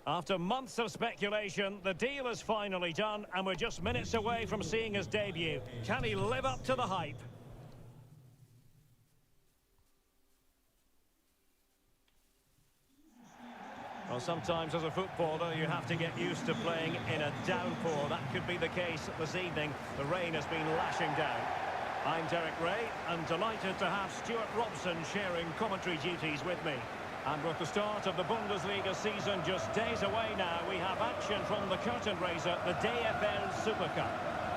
After months of speculation, the deal is finally done, and we're just minutes away from seeing his debut. Can he live up to the hype? Well, sometimes as a footballer, you have to get used to playing in a downpour. That could be the case this evening. The rain has been lashing down. I'm Derek Ray, and delighted to have Stuart Robson sharing commentary duties with me. And with the start of the Bundesliga season just days away now, we have action from the curtain raiser, the DFL Super Cup.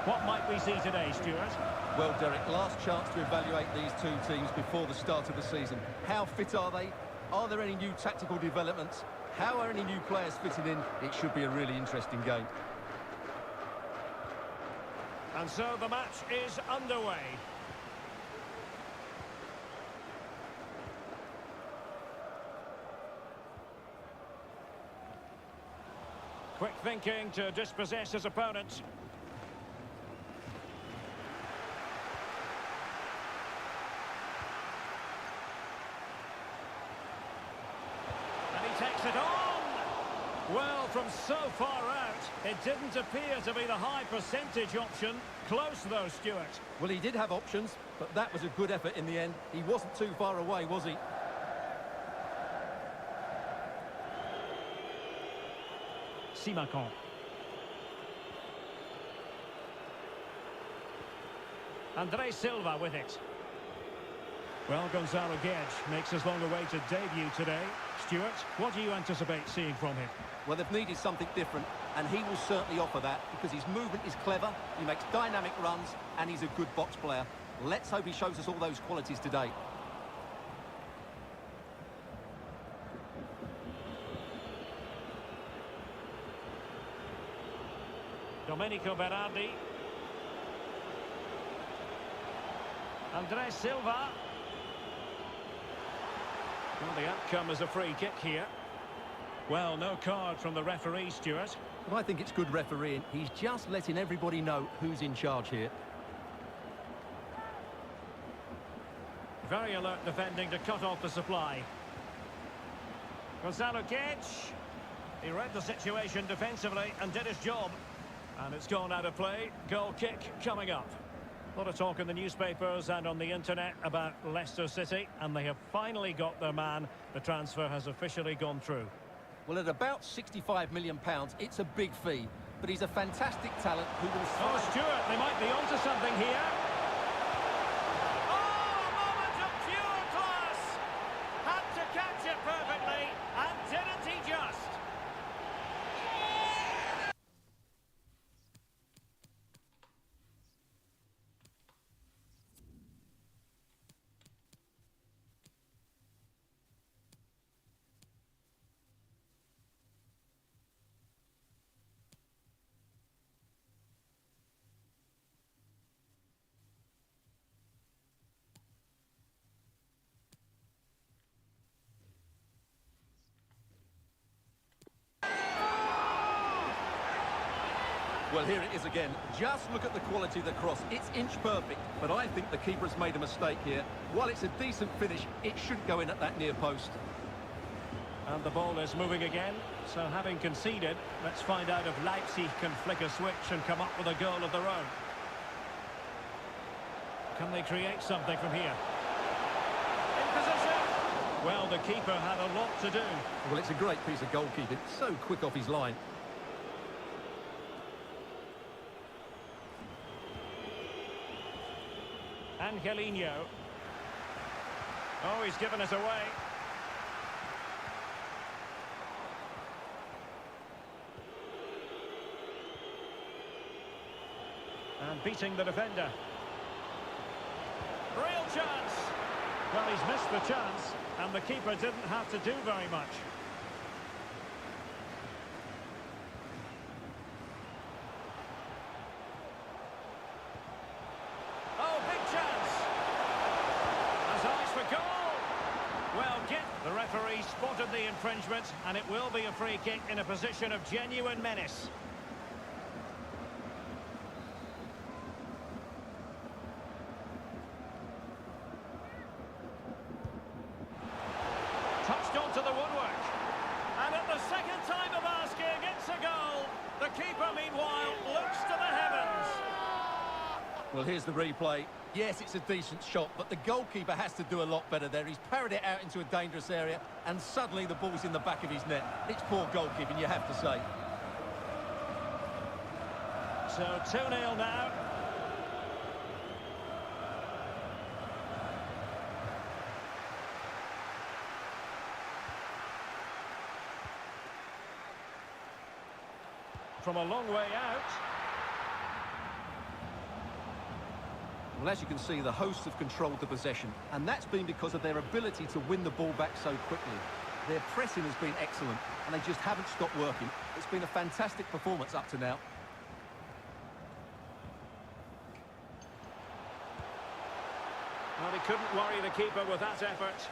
What might we see today, Stuart? Well, Derek, last chance to evaluate these two teams before the start of the season. How fit are they? Are there any new tactical developments? How are any new players fitting in? It should be a really interesting game. And so the match is underway. Quick thinking to dispossess his opponent. And he takes it on! Well, from so far out, it didn't appear to be the high percentage option. Close though, Stuart. Well, he did have options, but that was a good effort in the end. He wasn't too far away, was he? Simakon. Andre Silva with it. Well, Gonzalo Guedes makes his long-awaited debut today. Stuart, what do you anticipate seeing from him? Well, they've needed something different, and he will certainly offer that because his movement is clever, he makes dynamic runs, and he's a good box player. Let's hope he shows us all those qualities today. Domenico Berardi. Andre Silva. Well, the outcome is a free kick here. Well, no card from the referee, Stuart. Well, I think it's good refereeing. He's just letting everybody know who's in charge here. Very alert defending to cut off the supply. Gonzalo Guedes. He read the situation defensively and did his job. And it's gone out of play. Goal kick coming up. A lot of talk in the newspapers and on the internet about Leicester City, and they have finally got their man. The transfer has officially gone through. Well, at about £65 million, it's a big fee. But he's a fantastic talent who will... Oh, Stuart, they might be onto something here. Oh, a moment of pure class! Had to catch it perfectly, and didn't he just? Well, here it is again. Just look at the quality of the cross. It's inch perfect, but I think the keeper's made a mistake here. While it's a decent finish, it shouldn't go in at that near post. And the ball is moving again. So having conceded, let's find out if Leipzig can flick a switch and come up with a goal of their own. Can they create something from here? In position! Well, the keeper had a lot to do. Well, it's a great piece of goalkeeping. So quick off his line. Angelino. Oh, he's given us away. And beating the defender. Real chance. Well, he's missed the chance, and the keeper didn't have to do very much. Oh, big chance. Has eyes for goal. Well, the referee spotted the infringement, and it will be a free kick in a position of genuine menace. Touched onto the woodwork. And at the second time of our The keeper, meanwhile, looks to the heavens. Well, here's the replay. Yes, it's a decent shot, but the goalkeeper has to do a lot better there. He's parried it out into a dangerous area, and suddenly the ball's in the back of his net. It's poor goalkeeping, you have to say. So 2-0 now. From a long way out. Well, as you can see, the hosts have controlled the possession, and that's been because of their ability to win the ball back so quickly. Their pressing has been excellent, and they just haven't stopped working. It's been a fantastic performance up to now. Well, he couldn't worry the keeper with that effort.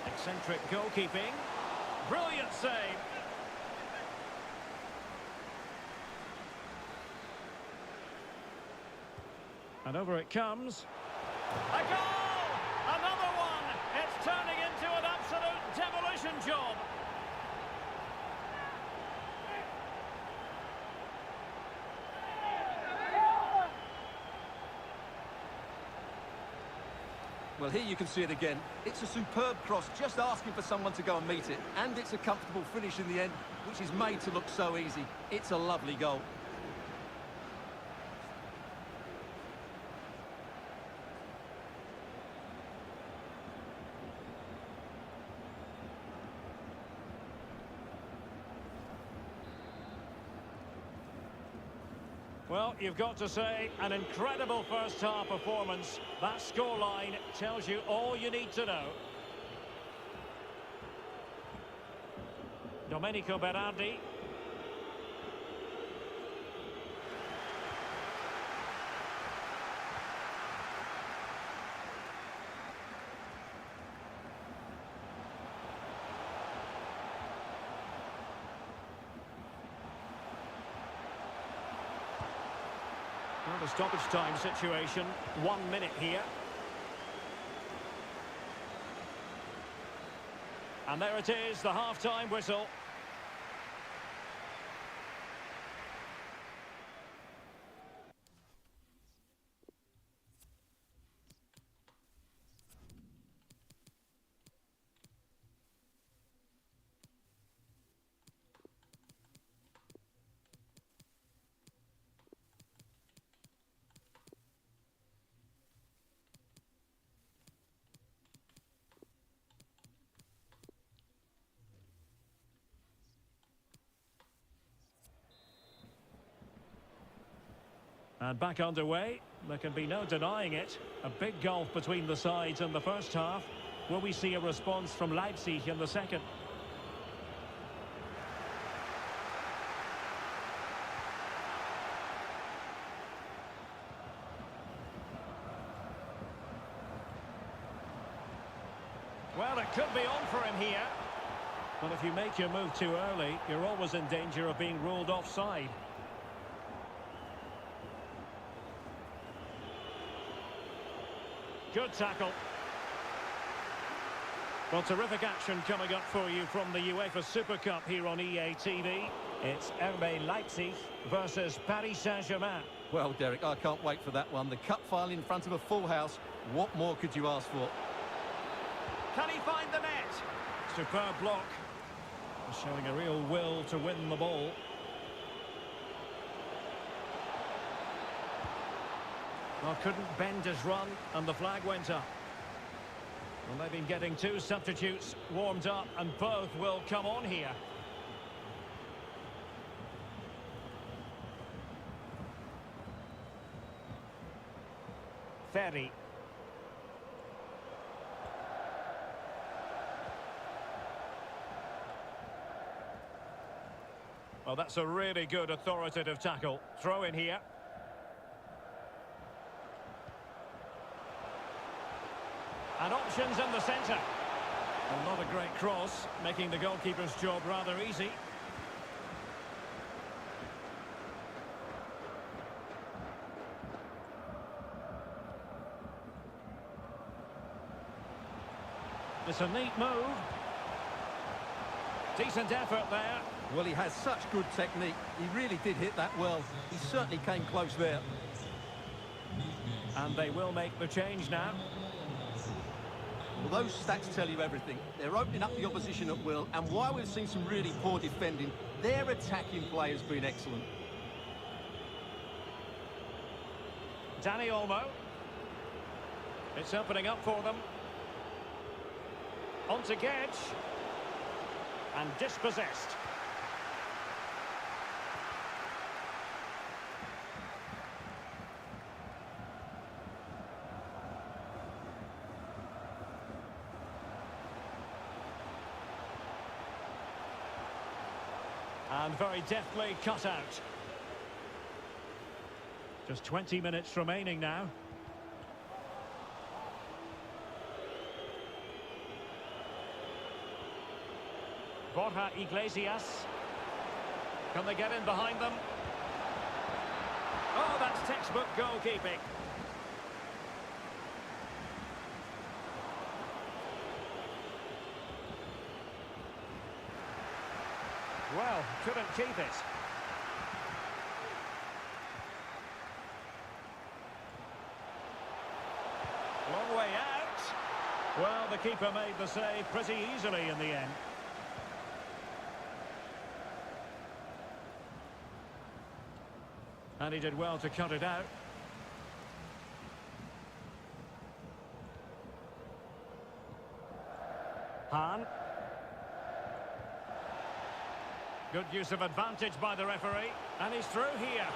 Eccentric goalkeeping. Brilliant save. And over it comes. A goal! Another one! It's turning into an absolute demolition job. Well, here you can see it again. It's a superb cross, just asking for someone to go and meet it. And it's a comfortable finish in the end, which is made to look so easy. It's a lovely goal. Well, you've got to say, an incredible first-half performance. That scoreline tells you all you need to know. Domenico Berardi. Well, the stoppage time situation, 1 minute here. And there it is, the half-time whistle. And back underway. There can be no denying it. A big gulf between the sides in the first half. Will we see a response from Leipzig in the second? Well, it could be on for him here. But if you make your move too early, you're always in danger of being ruled offside. Good tackle. Well, terrific action coming up for you from the UEFA Super Cup here on EA TV. It's RB Leipzig versus Paris Saint-Germain. Well, Derek, I can't wait for that one. The cup final in front of a full house. What more could you ask for? Can he find the net? Superb block. Showing a real will to win the ball. Well, couldn't bend his run, and the flag went up. Well, they've been getting two substitutes warmed up, and both will come on here. Ferry. Well, that's a really good authoritative tackle. Throw in here. And options in the centre. Well, not a great cross, making the goalkeeper's job rather easy. It's a neat move. Decent effort there. Well, he has such good technique. He really did hit that well. He certainly came close there. And they will make the change now. Well, those stats tell you everything. They're opening up the opposition at will, and while we've seen some really poor defending, their attacking play has been excellent. Danny Olmo. It's opening up for them. On to Gedge. And dispossessed. And very deftly cut out. Just 20 minutes remaining now. Borja Iglesias. Can they get in behind them? Oh, that's textbook goalkeeping. Well, couldn't keep it. Long way out. Well, the keeper made the save pretty easily in the end. And he did well to cut it out. Hahn. Good use of advantage by the referee. And he's through here.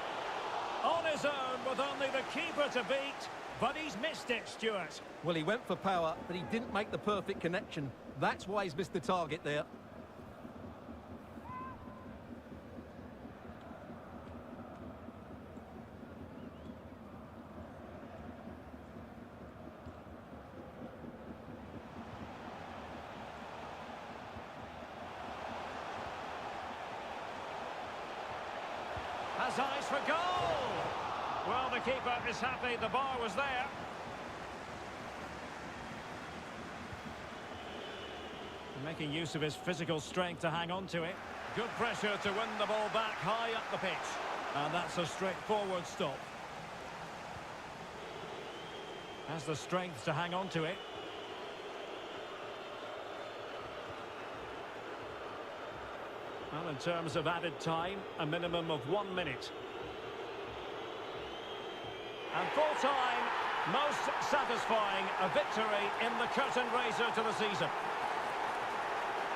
On his own with only the keeper to beat. But he's missed it, Stuart. Well, he went for power, but he didn't make the perfect connection. That's why he's missed the target there. Has eyes for goal! Well, the keeper is happy the bar was there. Making use of his physical strength to hang on to it. Good pressure to win the ball back high up the pitch. And that's a straightforward stop. Has the strength to hang on to it. Well, in terms of added time, a minimum of 1 minute. And full time, most satisfying, a victory in the curtain raiser to the season.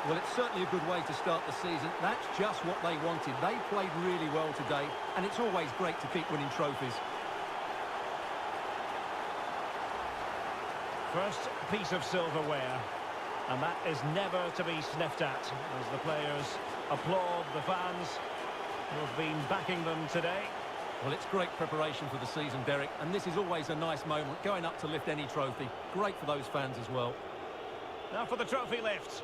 Well, it's certainly a good way to start the season. That's just what they wanted. They played really well today, and it's always great to keep winning trophies. First piece of silverware, and that is never to be sniffed at, as the players applaud the fans who have been backing them today. Well, it's great preparation for the season, Derek, and this is always a nice moment, going up to lift any trophy. Great for those fans as well. Now for the trophy lift.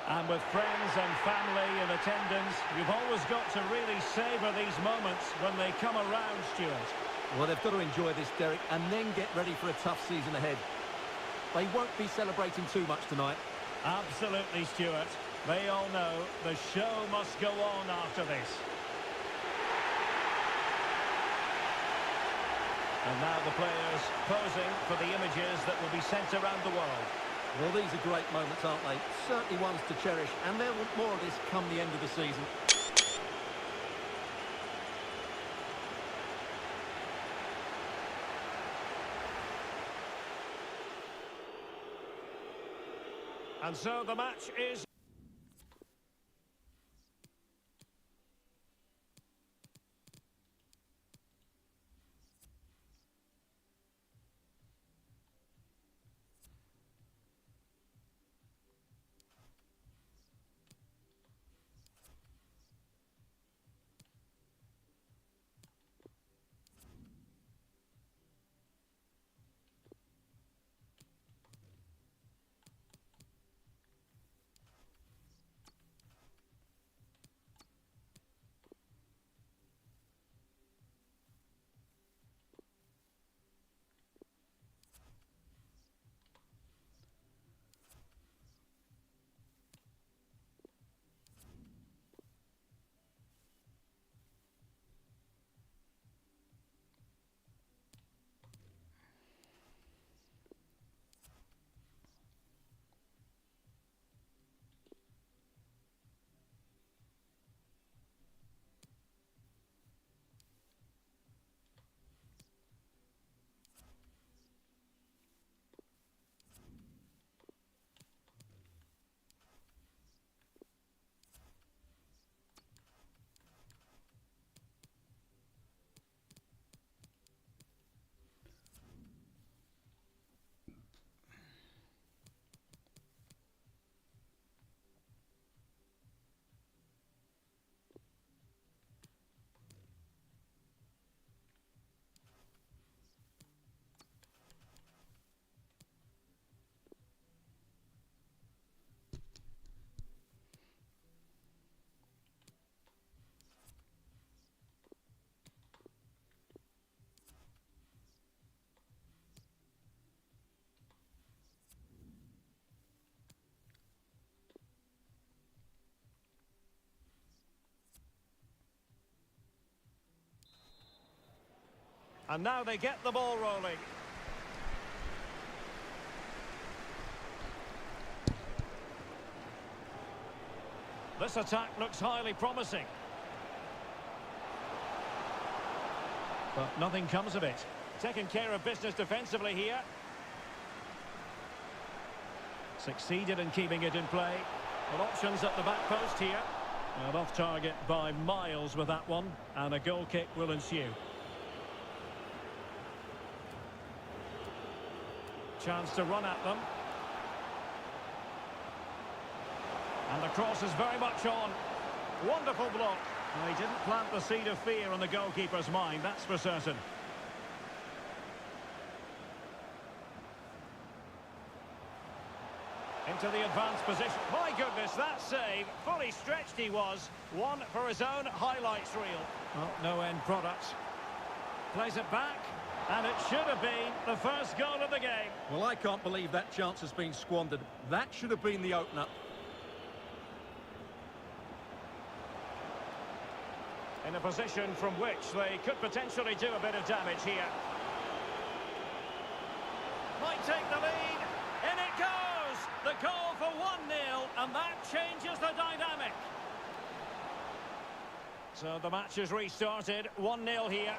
And with friends and family in attendance, you've always got to really savour these moments when they come around, Stuart. Well, they've got to enjoy this, Derek, and then get ready for a tough season ahead. They won't be celebrating too much tonight. Absolutely, Stuart. They all know the show must go on after this. And now the players posing for the images that will be sent around the world. Well, these are great moments, aren't they? Certainly ones to cherish, and there will be more of this come the end of the season. And so the match is... And now they get the ball rolling. This attack looks highly promising. But nothing comes of it. Taking care of business defensively here. Succeeded in keeping it in play. Well, options at the back post here. And off target by miles with that one. And a goal kick will ensue. Chance to run at them. And the cross is very much on. Wonderful block. Well, he didn't plant the seed of fear in the goalkeeper's mind, that's for certain. Into the advanced position. My goodness, that save. Fully stretched he was. One for his own highlights reel. Well, no end product. Plays it back. And it should have been the first goal of the game. Well, I can't believe that chance has been squandered. That should have been the opener. In a position from which they could potentially do a bit of damage here. Might take the lead. In it goes! The goal for 1-0, and that changes the dynamic. So the match is restarted. 1-0 here.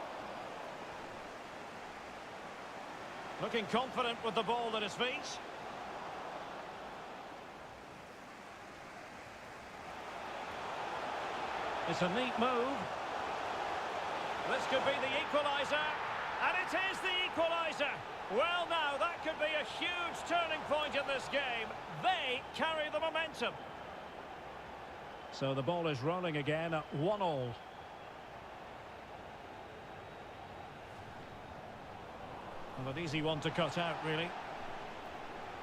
Looking confident with the ball at his feet. It's a neat move. This could be the equaliser. And it is the equaliser. Well, now, that could be a huge turning point in this game. They carry the momentum. So the ball is rolling again at 1-1. Well, an easy one to cut out, really.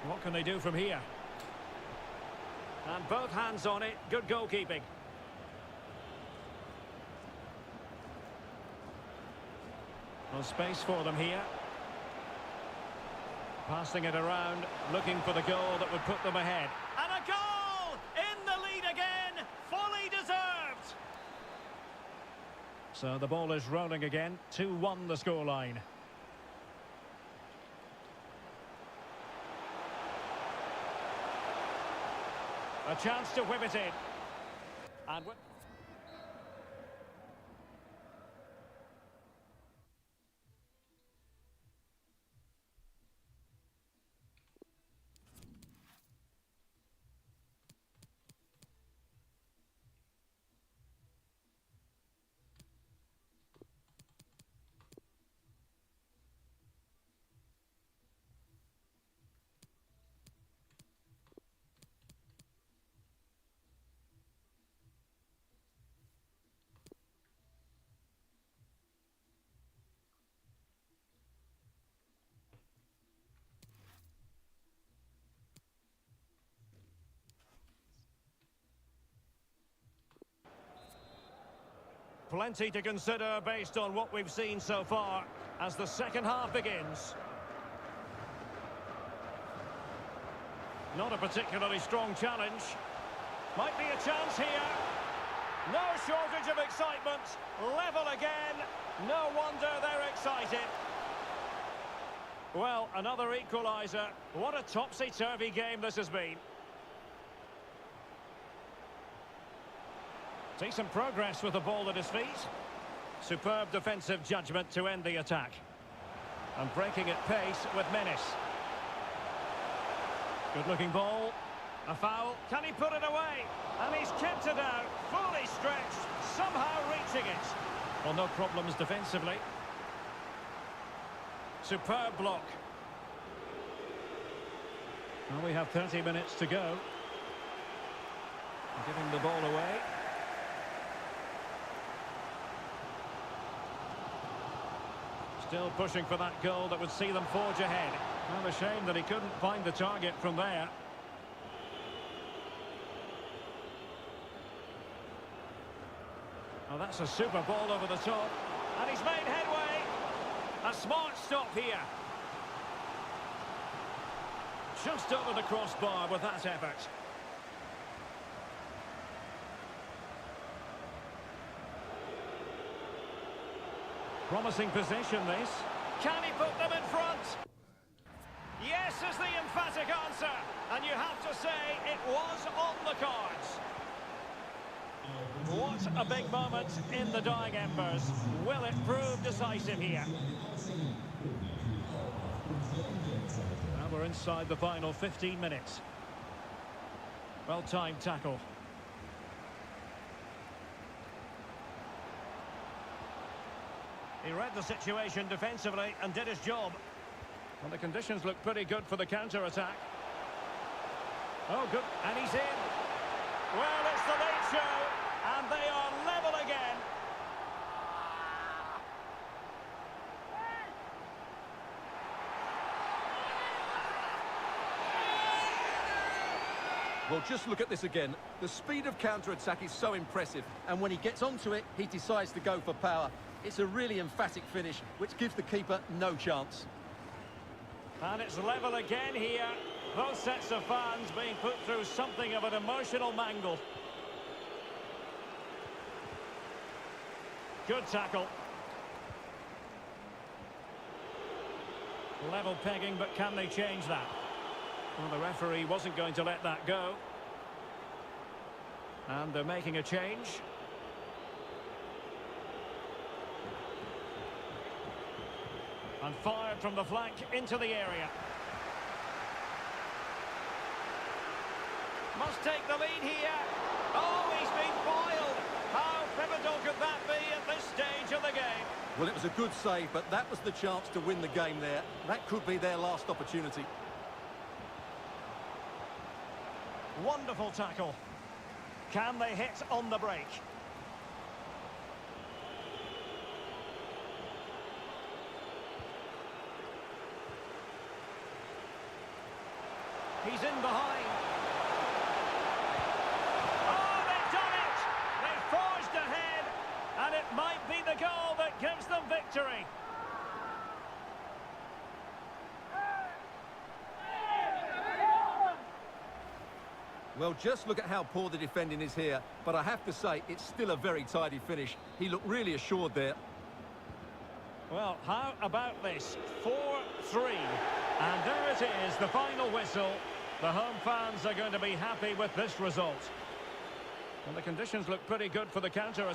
What can they do from here? And both hands on it. Good goalkeeping. No space for them here. Passing it around, looking for the goal that would put them ahead. And a goal! In the lead again! Fully deserved! So the ball is rolling again. 2-1 the scoreline. A chance to whip it in. And... Plenty to consider based on what we've seen so far as the second half begins. Not a particularly strong challenge. Might be a chance here. No shortage of excitement. Level again. No wonder they're excited. Well, another equaliser. What a topsy-turvy game this has been. Decent progress with the ball at his feet. Superb defensive judgment to end the attack. And breaking at pace with menace. Good-looking ball. A foul. Can he put it away? And he's kept it out. Fully stretched. Somehow reaching it. Well, no problems defensively. Superb block. Well, we have 30 minutes to go. Giving the ball away. Still pushing for that goal that would see them forge ahead. Well, a shame that he couldn't find the target from there. Well, that's a super ball over the top. And he's made headway. A smart stop here. Just over the crossbar with that effort. Promising position, this. Can he put them in front? Yes is the emphatic answer. And you have to say it was on the cards. What a big moment in the dying embers. Will it prove decisive here? Now we're inside the final 15 minutes. Well-timed tackle. He read the situation defensively and did his job. And the conditions look pretty good for the counter-attack. Oh, good. And he's in. Well, it's the late show, and they are level again. Well, just look at this again. The speed of counter-attack is so impressive, and when he gets onto it, he decides to go for power. It's a really emphatic finish, which gives the keeper no chance. And it's level again here. Both sets of fans being put through something of an emotional mangle. Good tackle. Level pegging, but can they change that? Well, the referee wasn't going to let that go. And they're making a change. And fired from the flank into the area. Must take the lead here. Oh, he's been foiled. How pivotal could that be at this stage of the game? Well, it was a good save, but that was the chance to win the game there. That could be their last opportunity. Wonderful tackle. Can they hit on the break? He's in behind. Oh, they've done it! They forged ahead, and it might be the goal that gives them victory. Well, just look at how poor the defending is here, but I have to say, it's still a very tidy finish. He looked really assured there. Well, how about this? 4-3. And there it is, the final whistle. The home fans are going to be happy with this result. And the conditions look pretty good for the counter.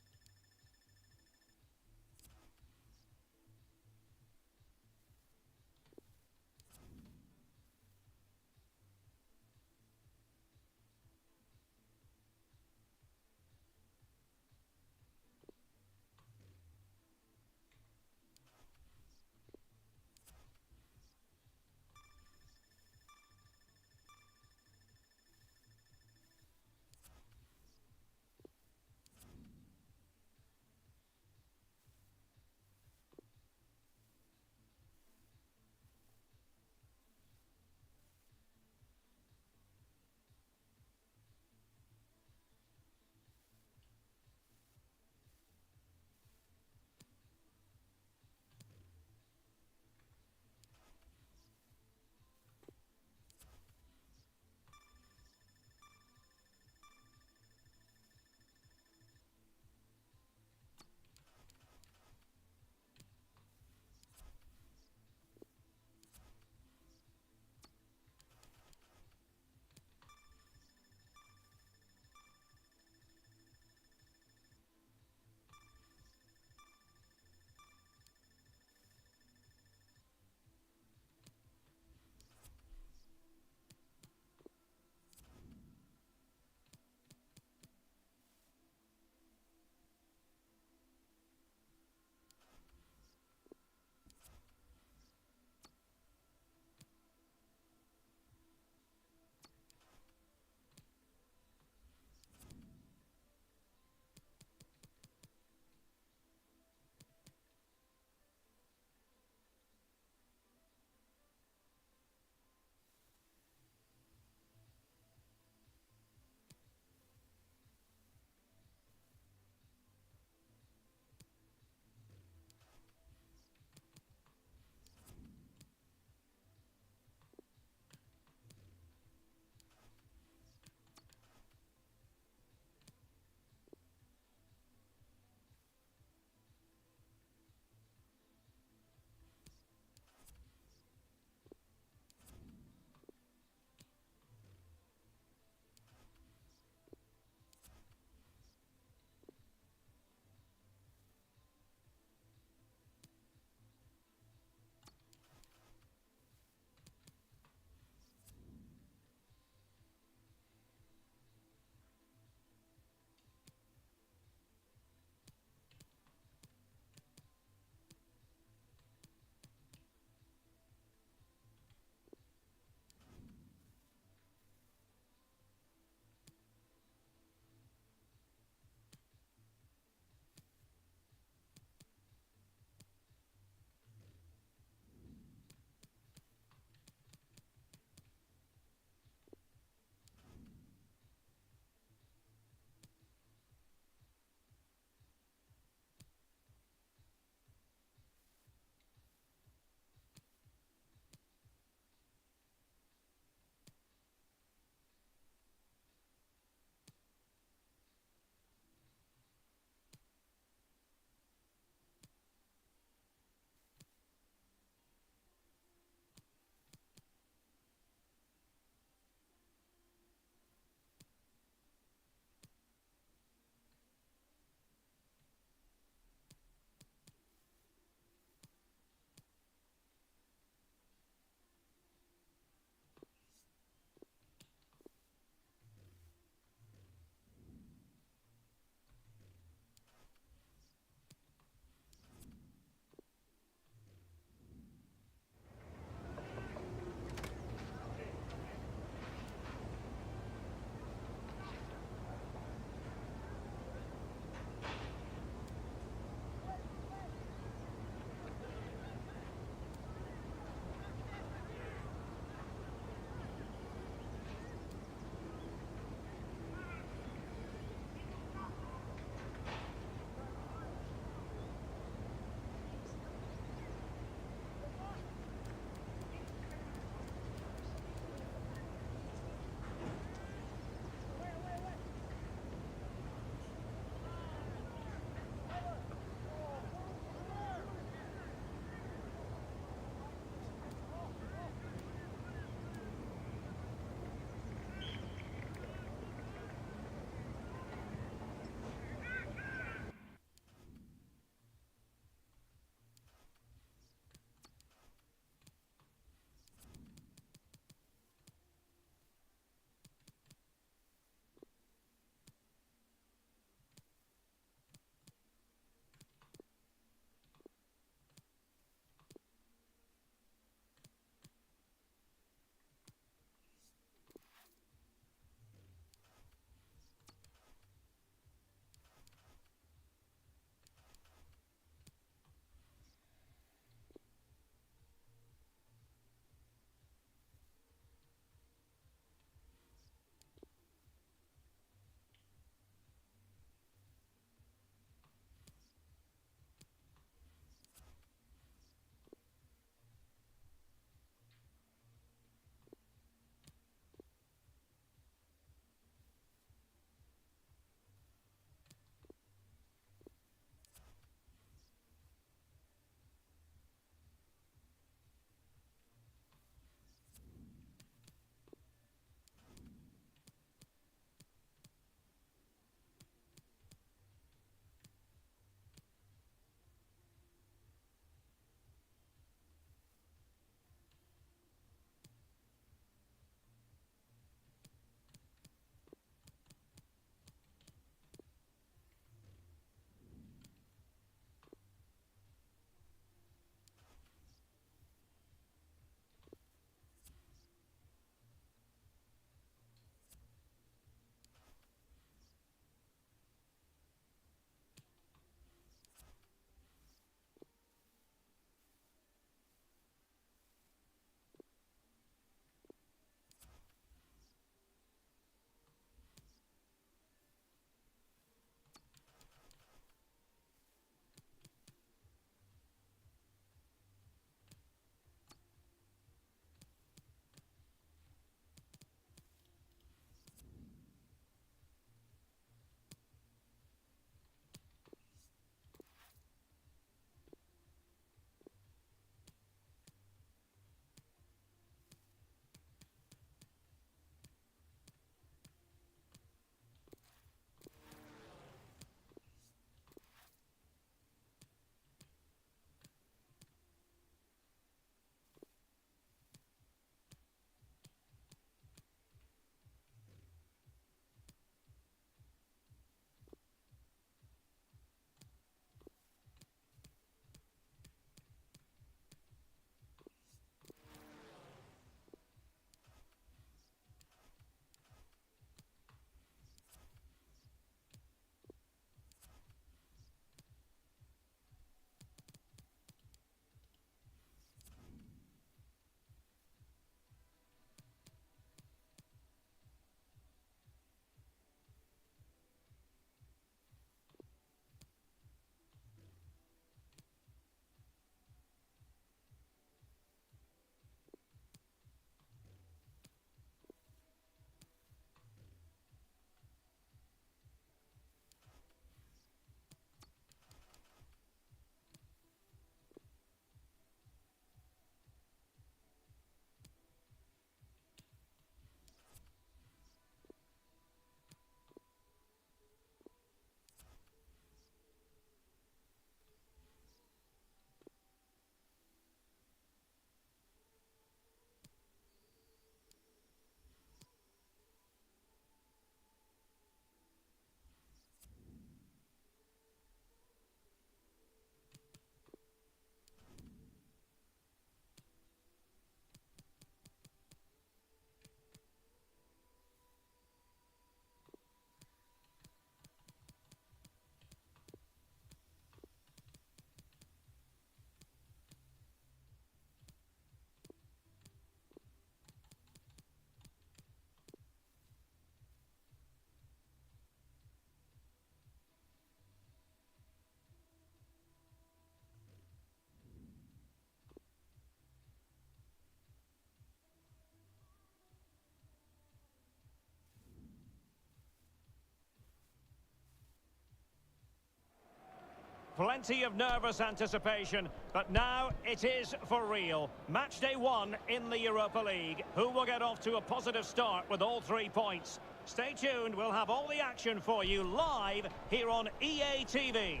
plenty of nervous anticipation, but now it is for real. Match day 1 in the Europa League. Who will get off to a positive start with all 3 points? Stay tuned, we'll have all the action for you live here on EA TV.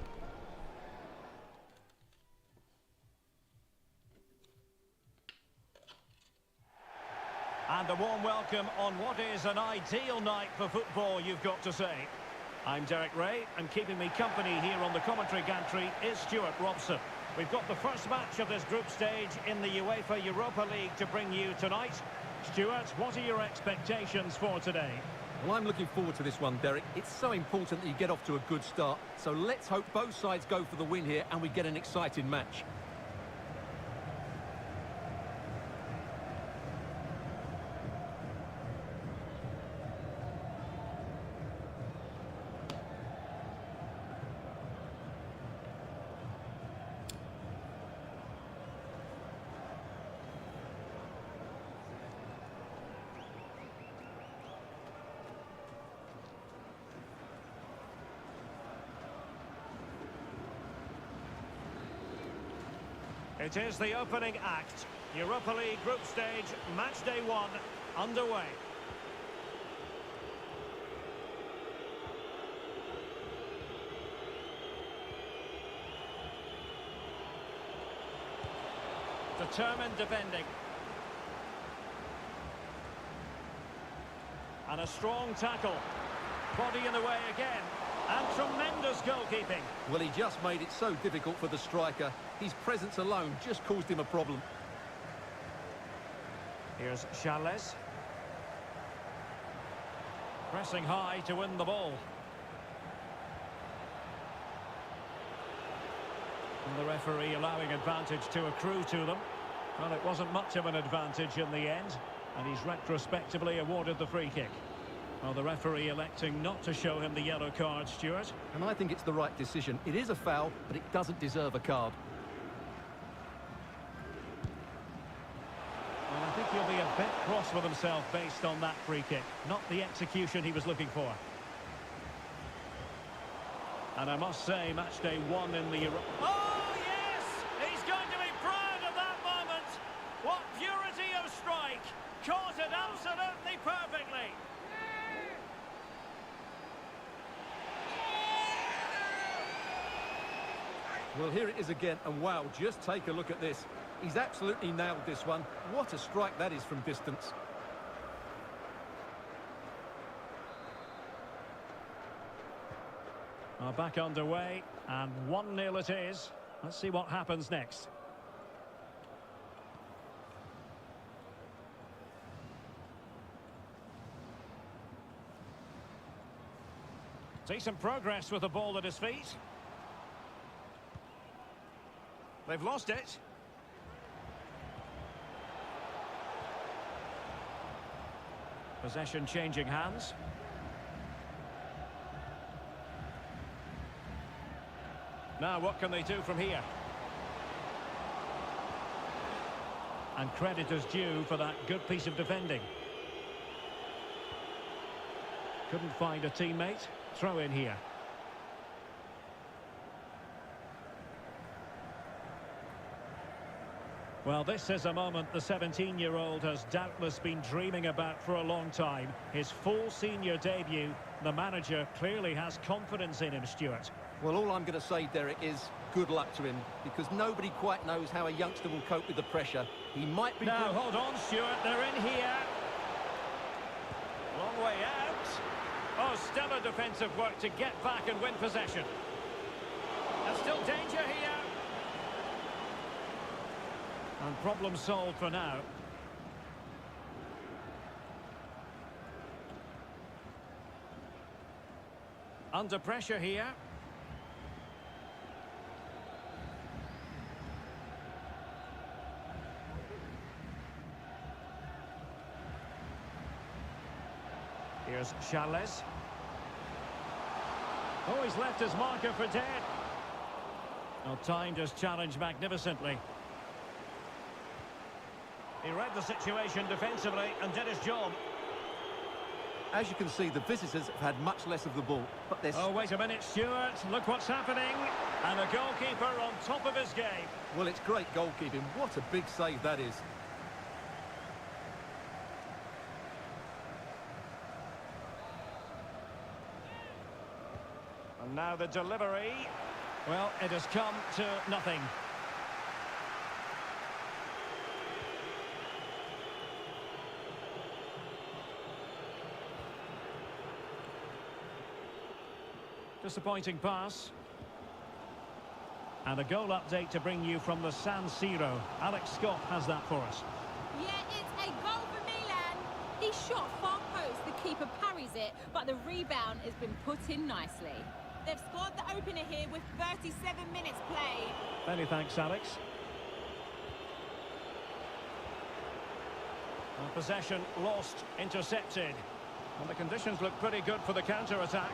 And a warm welcome on what is an ideal night for football, you've got to say. I'm Derek Ray, and keeping me company here on the commentary gantry is Stuart Robson. We've got the first match of this group stage in the UEFA Europa League to bring you tonight. Stuart, what are your expectations for today? Well, I'm looking forward to this one, Derek. It's so important that you get off to a good start. So let's hope both sides go for the win here and we get an exciting match. It is the opening act. Europa League group stage, match day 1, underway. Determined defending. And a strong tackle. Body in the way again. And tremendous goalkeeping. Well, he just made it so difficult for the striker. His presence alone just caused him a problem. Here's Charles. Pressing high to win the ball. And the referee allowing advantage to accrue to them. Well, it wasn't much of an advantage in the end. And he's retrospectively awarded the free kick. Well, the referee electing not to show him the yellow card, Stuart. And I think it's the right decision. It is a foul, but it doesn't deserve a card. Well, I think he'll be a bit cross with himself based on that free kick. Not the execution he was looking for. And I must say, match day 1 in the Euro... Oh, yes! He's going to be proud of that moment! What purity of strike! Caught it absolutely perfectly! Well, here it is again, and wow, just take a look at this. He's absolutely nailed this one. What a strike that is from distance. Back underway, and 1-0 it is. Let's see what happens next. Decent progress with the ball at his feet. They've lost it. Possession changing hands. Now what can they do from here? And credit is due for that good piece of defending. Couldn't find a teammate. Throw in here. Well, this is a moment the 17-year-old has doubtless been dreaming about for a long time. His full senior debut. The manager clearly has confidence in him, Stuart. Well, all I'm going to say, Derek, is good luck to him, because nobody quite knows how a youngster will cope with the pressure. He might be... Now, hold on, Stuart. They're in here. Long way out. Oh, stellar defensive work to get back and win possession. There's still danger here. And problem solved for now. Under pressure here. Here's Charles. Oh, he's left his marker for dead. Well, timed his challenge magnificently. He read the situation defensively and did his job. As you can see, the visitors have had much less of the ball, but they're... Oh, wait a minute, Stuart. Look what's happening. And a goalkeeper on top of his game. Well, it's great goalkeeping. What a big save that is. And now the delivery. Well, it has come to nothing. Disappointing pass. And a goal update to bring you from the San Siro. Alex Scott has that for us. Yeah, it's a goal for Milan. He shot far post, the keeper parries it, but the rebound has been put in nicely. They've scored the opener here with 37 minutes played. Many thanks, Alex. And possession lost, intercepted. And the conditions look pretty good for the counter-attack.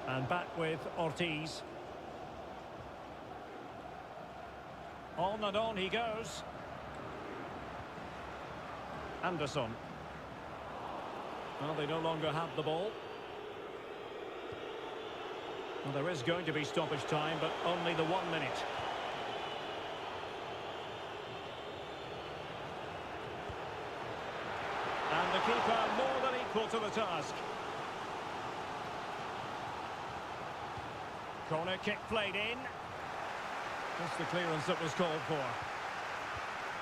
And back with Ortiz. On and on he goes. Anderson. Well, they no longer have the ball. Well, there is going to be stoppage time, but only the 1 minute. And the keeper more than equal to the task. Corner kick played in. That's the clearance that was called for.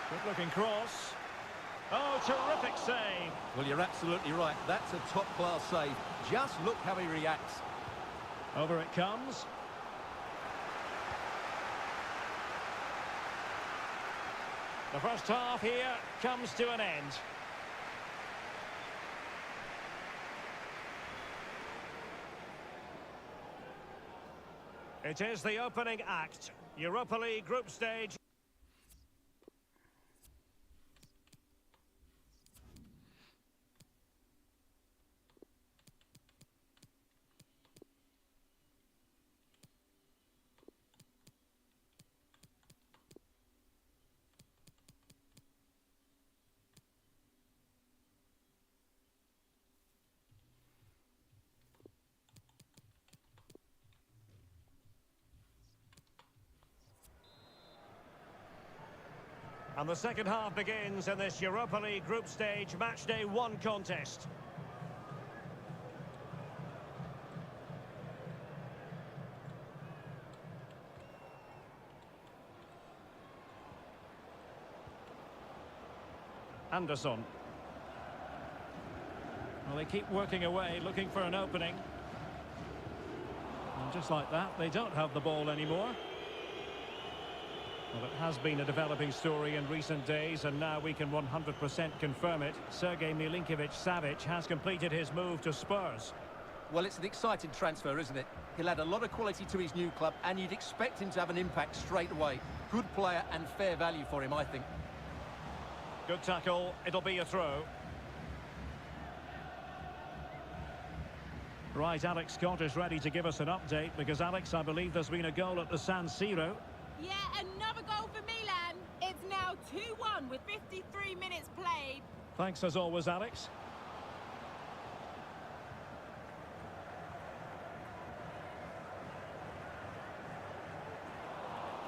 Good looking cross. Oh, terrific save. Well, you're absolutely right. That's a top-class save. Just look how he reacts. Over it comes. The first half here comes to an end. It is the opening act. Europa League group stage. And the second half begins in this Europa League group stage matchday 1 contest. Anderson. Well, they keep working away, looking for an opening. And just like that, they don't have the ball anymore. Well, it has been a developing story in recent days, and now we can 100% confirm it. Sergej Milinkovic-Savic has completed his move to Spurs. Well, it's an exciting transfer, isn't it? He'll add a lot of quality to his new club, and you'd expect him to have an impact straight away. Good player and fair value for him, I think. Good tackle. It'll be a throw. Right, Alex Scott is ready to give us an update, because, Alex, I believe there's been a goal at the San Siro. Yeah, another goal for Milan. It's now 2-1 with 53 minutes played. Thanks as always, Alex.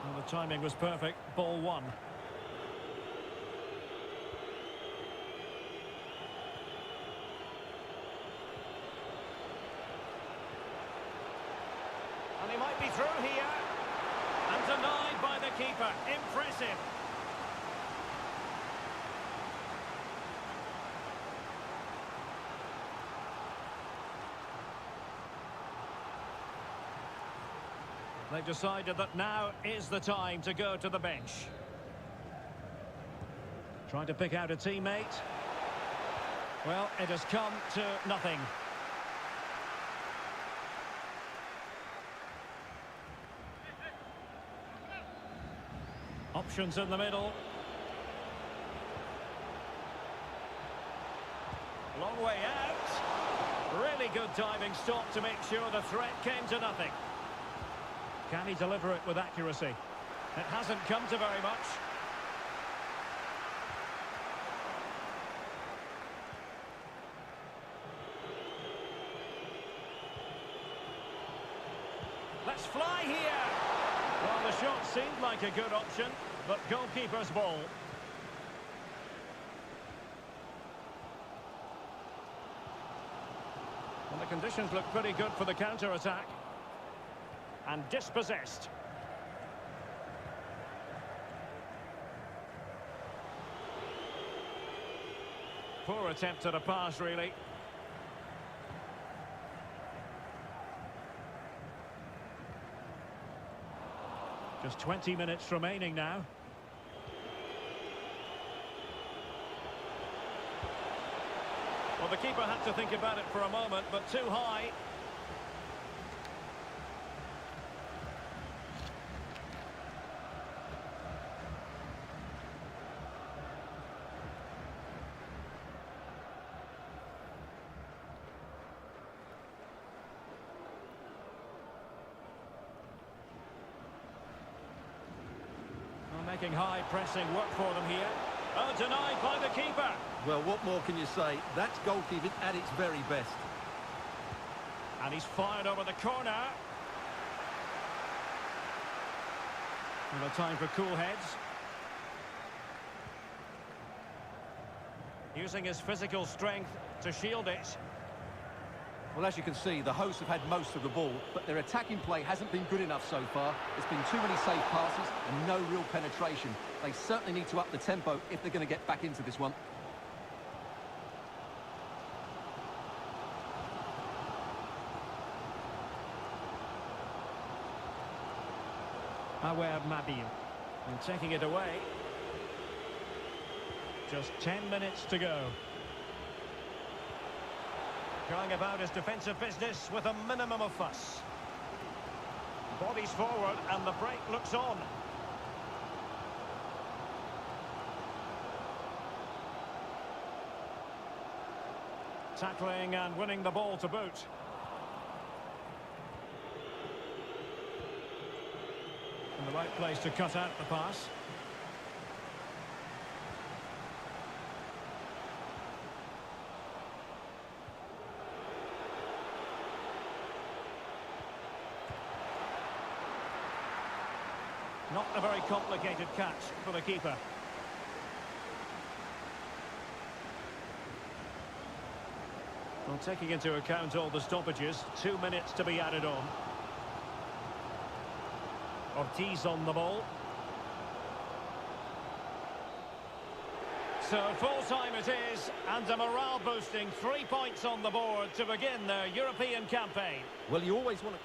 Well, the timing was perfect. Ball 1. And he might be through here. And denied by the keeper. Impressive. They've decided that now is the time to go to the bench. Trying to pick out a teammate. Well, it has come to nothing. Options in the middle. Long way out. Really good diving stop to make sure the threat came to nothing. Can he deliver it with accuracy? It hasn't come to very much. Let's fly here. Well, the shot seemed like a good option, but goalkeeper's ball. And the conditions look pretty good for the counter-attack. And dispossessed. Poor attempt at a pass, really. Just 20 minutes remaining now. Well, the keeper had to think about it for a moment, but too high. Making high pressing work for them here. Oh, denied by the keeper. Well, what more can you say? That's goalkeeping at its very best. And he's fired over the corner. And a time for cool heads. Using his physical strength to shield it. Well, as you can see, the hosts have had most of the ball, but their attacking play hasn't been good enough so far. There's been too many safe passes and no real penetration. They certainly need to up the tempo if they're going to get back into this one. Aware Mabil. And taking it away. Just 10 minutes to go. Going about his defensive business with a minimum of fuss. Bodies forward and the break looks on. Tackling and winning the ball to boot. In the right place to cut out the pass. Not a very complicated catch for the keeper. Well, taking into account all the stoppages, 2 minutes to be added on. Ortiz on the ball. So full-time it is, and a morale-boosting 3 points on the board to begin their European campaign. Well, you always want to...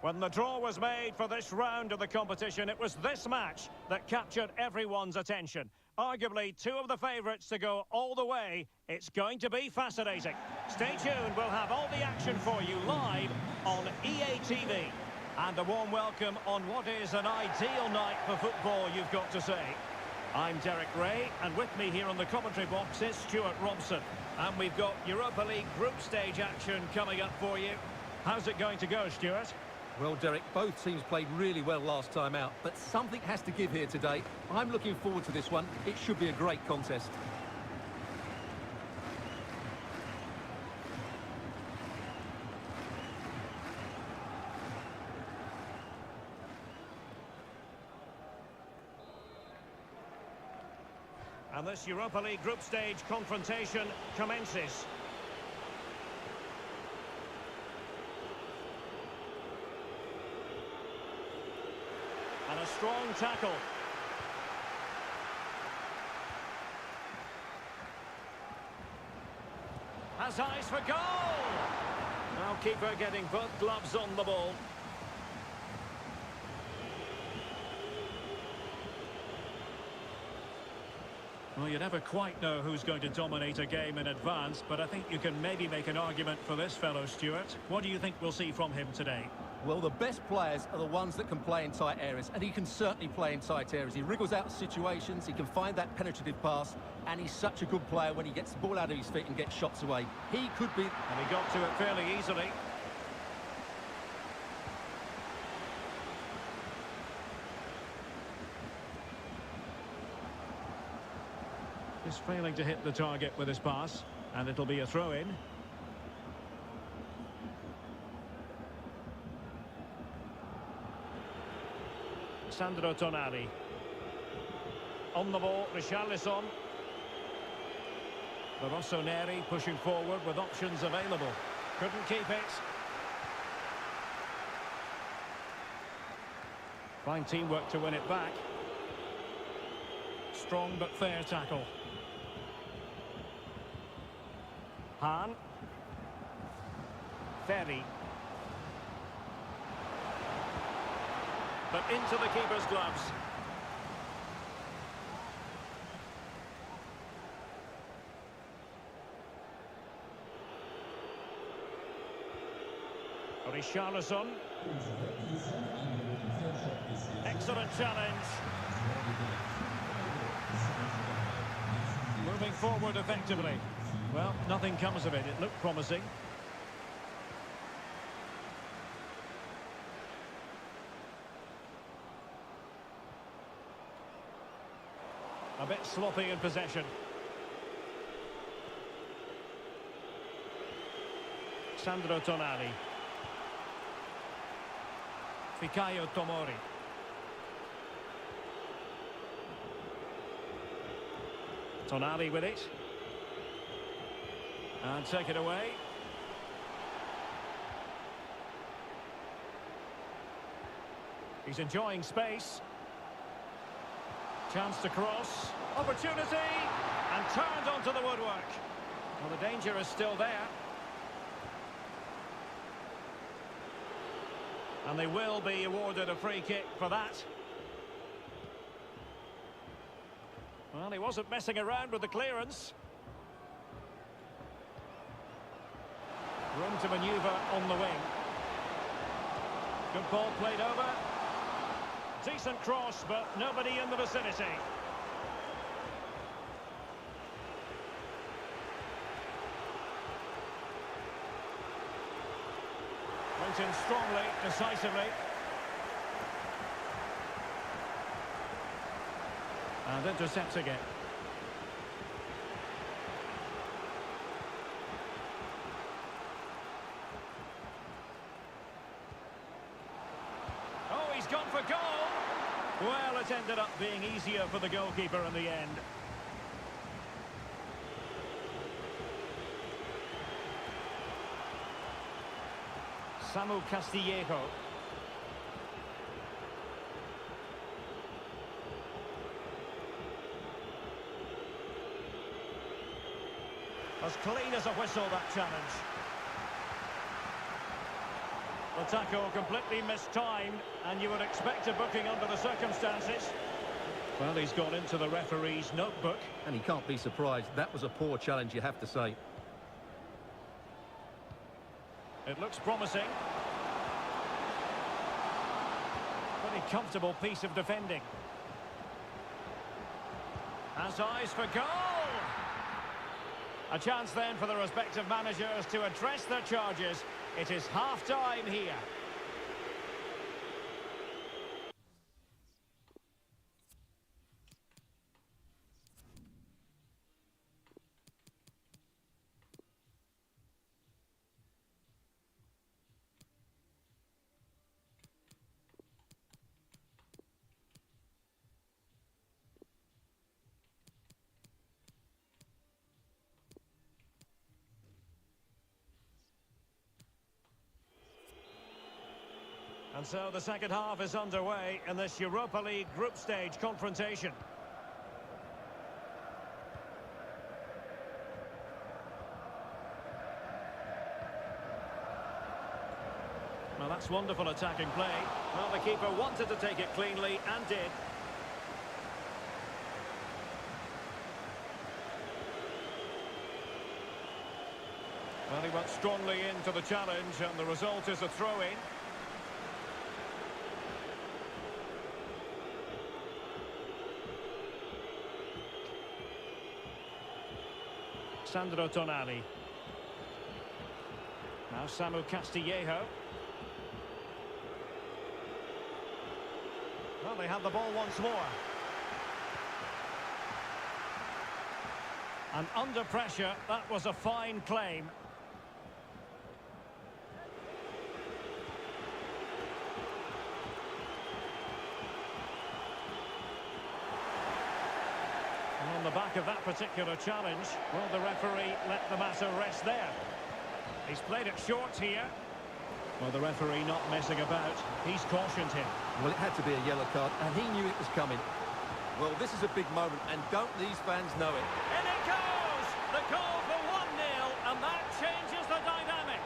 When the draw was made for this round of the competition, it was this match that captured everyone's attention. Arguably two of the favourites to go all the way. It's going to be fascinating. Stay tuned, we'll have all the action for you live on EA TV. And a warm welcome on what is an ideal night for football, you've got to say. I'm Derek Ray, and with me here on the commentary box is Stuart Robson. And we've got Europa League group stage action coming up for you. How's it going to go, Stuart? Well, Derek, both teams played really well last time out, but something has to give here today. I'm looking forward to this one. It should be a great contest. And this Europa League group stage confrontation commences. And a strong tackle. Has eyes for goal! Now keeper getting both gloves on the ball. Well, you never quite know who's going to dominate a game in advance, but I think you can maybe make an argument for this fellow, Stuart. What do you think we'll see from him today? Well, the best players are the ones that can play in tight areas, and he can certainly play in tight areas. He wriggles out of situations, he can find that penetrative pass, and he's such a good player when he gets the ball out of his feet and gets shots away. He could be... And he got to it fairly easily. Just failing to hit the target with his pass, and it'll be a throw-in. Sandro Tonali. On the ball, Richarlison. The Rossoneri pushing forward with options available. Couldn't keep it. Fine teamwork to win it back. Strong but fair tackle. Han. Ferry. But into the keeper's gloves. Richarlison. Excellent challenge. Moving forward effectively. Well, nothing comes of it. It looked promising. A bit sloppy in possession. Sandro Tonali. Fikayo Tomori. Tonali with it. And take it away. He's enjoying space. Chance to cross. Opportunity. And turned onto the woodwork. Well, the danger is still there. And they will be awarded a free kick for that. Well, he wasn't messing around with the clearance. Room to manoeuvre on the wing. Good ball played over. Decent cross, but nobody in the vicinity. Went in strongly, decisively. And intercepting it. Oh, he's gone for goal. Well, it ended up being easier for the goalkeeper in the end. Samu Castillejo. As clean as a whistle, that challenge. The tackle completely mistimed, and you would expect a booking under the circumstances. Well, he's gone into the referee's notebook. And he can't be surprised. That was a poor challenge, you have to say. It looks promising. Pretty comfortable piece of defending. Has eyes for goal! A chance then for the respective managers to address their charges. It is half-time here. And so the second half is underway in this Europa League group stage confrontation. Well, that's wonderful attacking play. Well, the keeper wanted to take it cleanly and did. Well, he went strongly into the challenge, and the result is a throw-in. Sandro Tonali. Now Samu Castillejo. Well, they have the ball once more. And under pressure, that was a fine claim. And on the back of that particular challenge, well, the referee let the matter rest there. He's played it short here. Well, the referee not messing about. He's cautioned him. Well, it had to be a yellow card, and he knew it was coming. Well, this is a big moment, and don't these fans know it? And it goes! The goal for 1-0, and that changes the dynamic.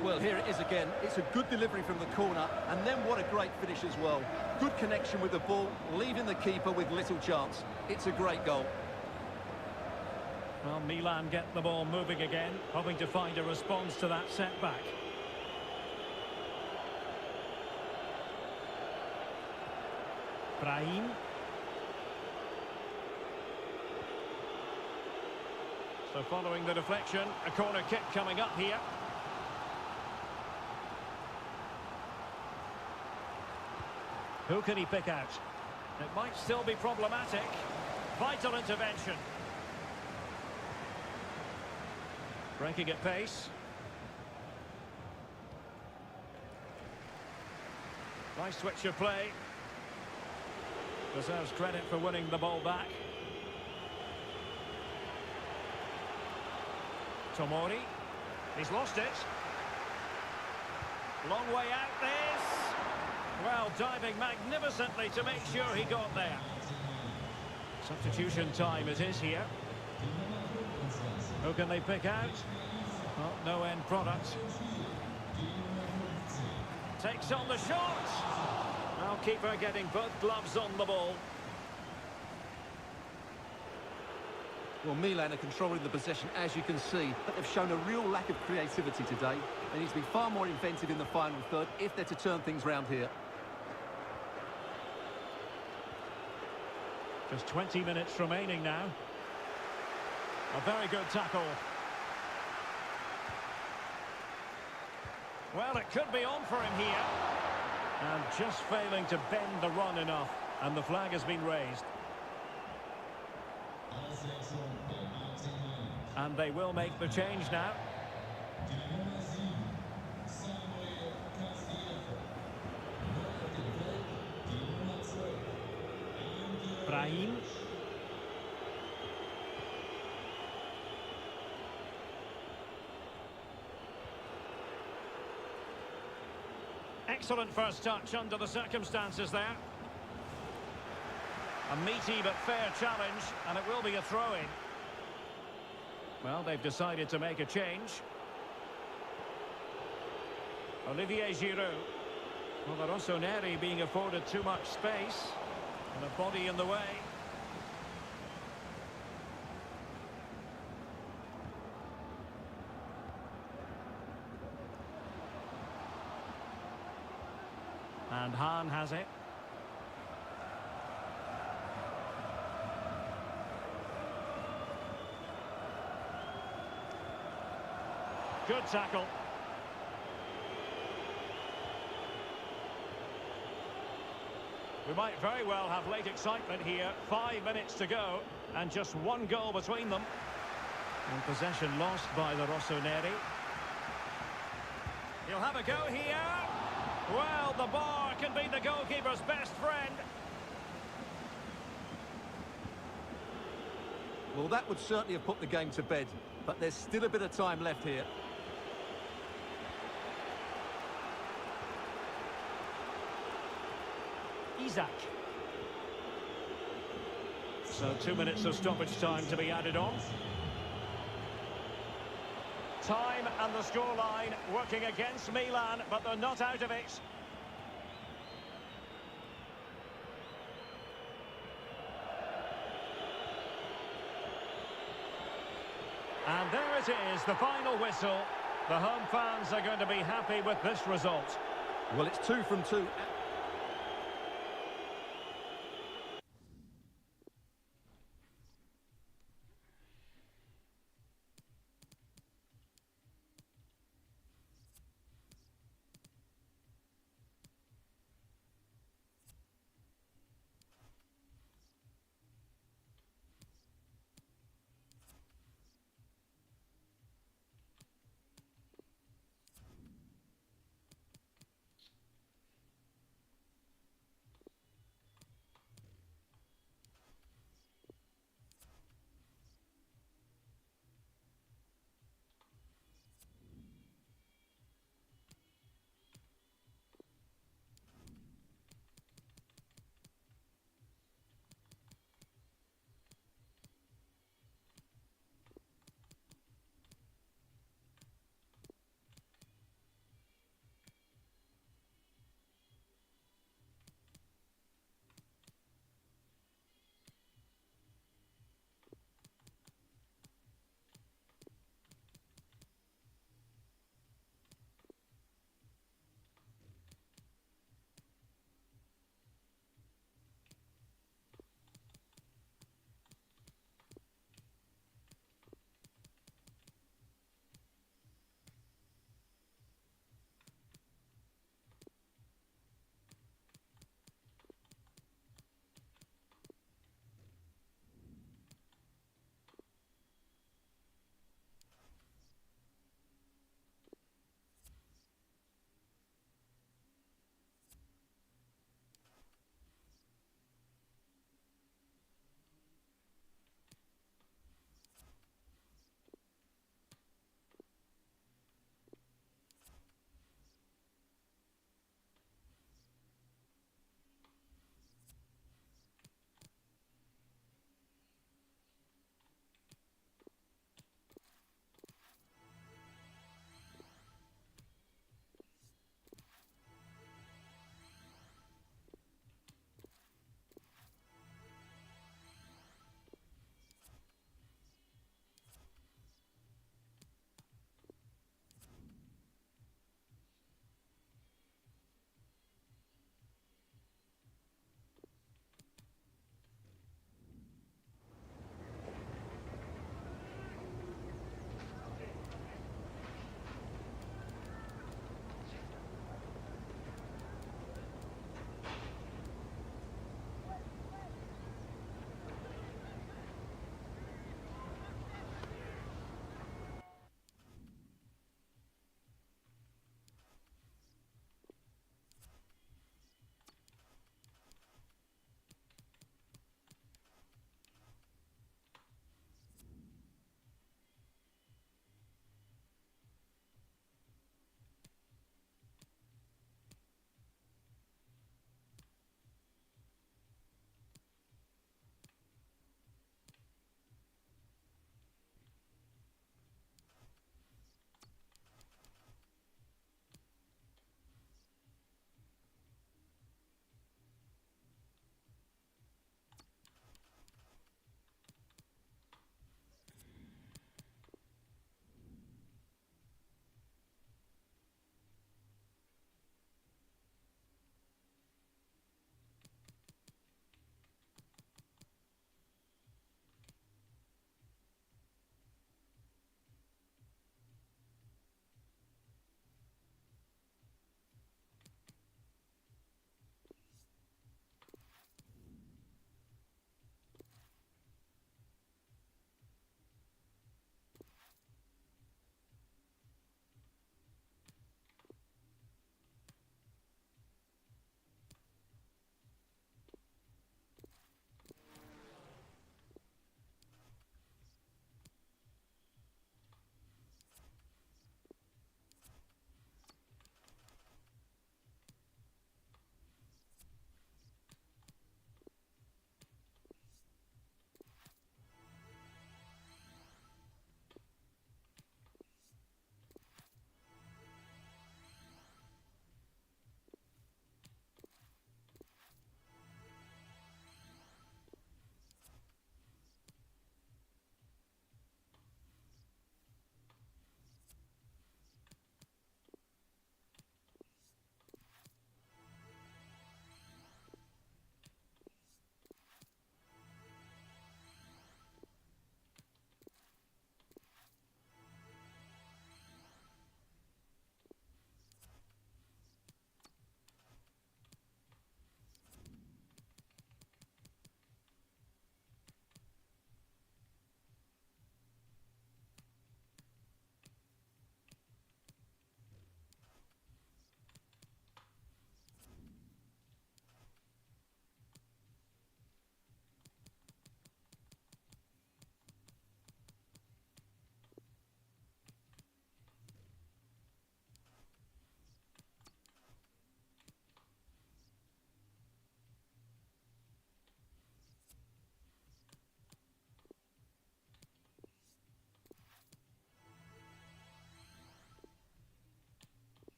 Well, here it is again. It's a good delivery from the corner, and then what a great finish as well. Good connection with the ball, leaving the keeper with little chance. It's a great goal. Well, Milan get the ball moving again, hoping to find a response to that setback. Brahim. So following the deflection, a corner kick coming up here. Who can he pick out? It might still be problematic. Vital intervention. Breaking at pace. Nice switch of play. Deserves credit for winning the ball back. Tomori. He's lost it. Long way out this. Well, diving magnificently to make sure he got there. Substitution time it is here. Who can they pick out? Well, no end product. Takes on the shot. Well, keeper getting both gloves on the ball. Well, Milan are controlling the possession, as you can see, but they've shown a real lack of creativity today. They need to be far more inventive in the final third if they're to turn things round here. Just 20 minutes remaining now. A very good tackle. Well, it could be on for him here. And just failing to bend the run enough. And the flag has been raised. And they will make the change now. Brahim. Excellent first touch under the circumstances there. A meaty but fair challenge, and it will be a throw-in. Well, they've decided to make a change. Olivier Giroud. Well, the Rossoneri being afforded too much space. And a body in the way. And Hahn has it. Good tackle. We might very well have late excitement here. 5 minutes to go, and just one goal between them. And possession lost by the Rossoneri. He'll have a go here. Well, the bar can be the goalkeeper's best friend. Well, that would certainly have put the game to bed, but there's still a bit of time left here. Isaac. So 2 minutes of stoppage time to be added on. Time and the scoreline working against Milan, but they're not out of it. And there it is, the final whistle. The home fans are going to be happy with this result. Well, it's 2 from 2.